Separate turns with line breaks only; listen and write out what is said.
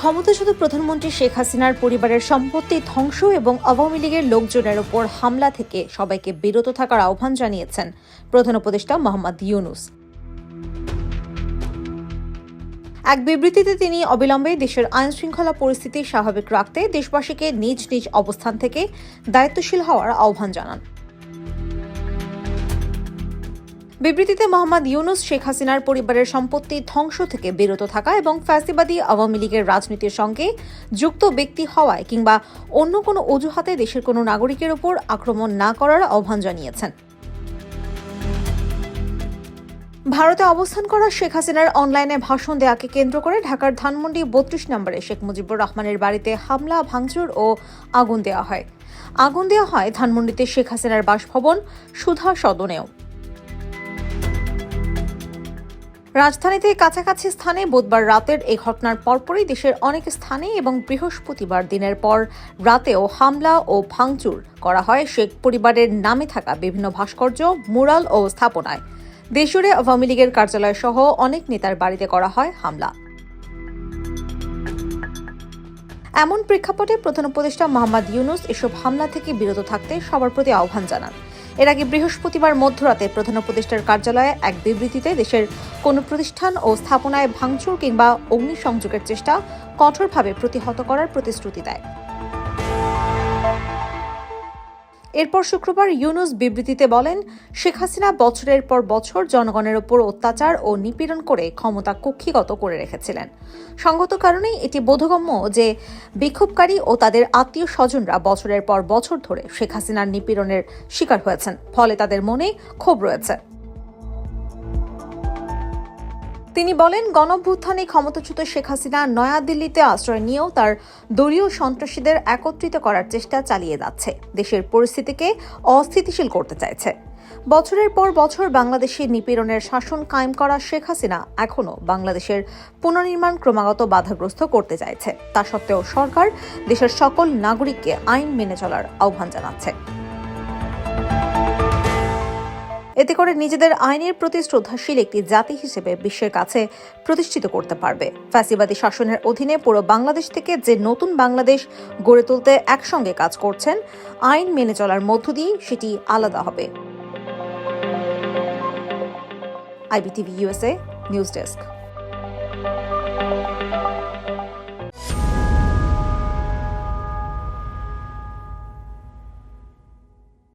ক্ষমতাচ্যুত প্রধানমন্ত্রী শেখ হাসিনার পরিবারের সম্পত্তি ধ্বংস এবং আওয়ামী লীগের লোকজনের ওপর হামলা থেকে সবাইকে বিরত থাকার আহ্বান জানিয়েছেন প্রধান উপদেষ্টা মোহাম্মদ ইউনূস। এক বিবৃতিতে তিনি অবিলম্বে দেশের আইনশৃঙ্খলা পরিস্থিতি স্বাভাবিক রাখতে দেশবাসীকে নিজ নিজ অবস্থান থেকে দায়িত্বশীল হওয়ার আহ্বান জানান। বিবৃতিতে মোহাম্মদ ইউনূস শেখ হাসিনার পরিবারের সম্পত্তি ধ্বংস থেকে বিরত থাকা এবং ফ্যাসিবাদী আওয়ামী লীগের রাজনীতির সঙ্গে যুক্ত ব্যক্তি হওয়ায় কিংবা অন্য কোনো অজুহাতে দেশের কোনো নাগরিকের উপর আক্রমণ না করার আহ্বান জানিয়েছেন। ভারতে অবস্থান করা শেখ হাসিনার অনলাইনে ভাষণ দেওয়াকে কেন্দ্র করে ঢাকার ধানমন্ডি ৩২ নম্বরে শেখ মুজিবুর রহমানের বাড়িতে হামলা, ভাঙচুর ও আগুন দেওয়া হয়। ধানমন্ডিতে শেখ হাসিনার বাসভবন সুধা সদনেও। রাজধানীতে কাছাকাছি স্থানে বুধবার রাতের এই ঘটনার পরপরই দেশের অনেক স্থানে এবং বৃহস্পতিবার দিনের পর রাতেও হামলা ও ভাঙচুর করা হয় শেখ পরিবারের নামে থাকা বিভিন্ন ভাস্কর্য, মুরাল ও স্থাপনায়। দেশজুড়ে আওয়ামী লীগের কার্যালয় সহ অনেক নেতার বাড়িতে করা হয় হামলা। এমন প্রেক্ষাপটে প্রধান উপদেষ্টা মোহাম্মদ ইউনূস এসব হামলা থেকে বিরত থাকতে সবার প্রতি আহ্বান জানান। এর আগে বৃহস্পতিবার মধ্যরাতে প্রধান উপদেষ্টার কার্যালয়ে এক বিবৃতিতে দেশের কোনো প্রতিষ্ঠান ও স্থাপনায় ভাঙচুর কিংবা অগ্নিসংযোগের চেষ্টা কঠোরভাবে প্রতিহত করার প্রতিশ্রুতি দেয়। এরপর শুক্রবার ইউনূস বিবৃতিতে বলেন, শেখ হাসিনা বছরের পর বছর জনগণের ওপর অত্যাচার ও নিপীড়ন করে ক্ষমতা কক্ষিগত করে রেখেছিলেন। সঙ্গত কারণেই এটি বোধগম্য যে বিক্ষোভকারী ও তাদের আত্মীয় স্বজনরা বছরের পর বছর ধরে শেখ হাসিনার নিপীড়নের শিকার হয়েছেন, ফলে তাদের মনে ক্ষোভ রয়েছে। তিনি বলেন, গণঅভ্যুত্থানে ক্ষমতাচ্যুত শেখ হাসিনা নয়াদিল্লিতে আশ্রয় নিয়েও তার দলীয় সন্ত্রাসীদের একত্রিত করার চেষ্টা চালিয়ে যাচ্ছে, দেশের পরিস্থিতিকে অস্থিতিশীল করতে চাইছে। বছরের পর বছর বাংলাদেশে নিপীড়নের শাসন কায়েম করা শেখ হাসিনা এখনও বাংলাদেশের পুনর্নির্মাণ ক্রমাগত বাধাগ্রস্ত করতে চাইছে। তা সত্ত্বেও সরকার দেশের সকল নাগরিককে আইন মেনে চলার আহ্বান জানাচ্ছে। এতে করে নিজেদের আইনের প্রতি শ্রদ্ধাশীল একটি জাতি হিসেবে বিশ্বের কাছে প্রতিষ্ঠিত করতে পারবে। ফ্যাসিবাদী শাসনের অধীনে পুরো বাংলাদেশ থেকে যে নতুন বাংলাদেশ গড়ে তুলতে একসঙ্গে কাজ করছেন, আইন মেনে চলার মধ্য দিয়ে সেটি আলাদা হবে। IBTV USA news desk.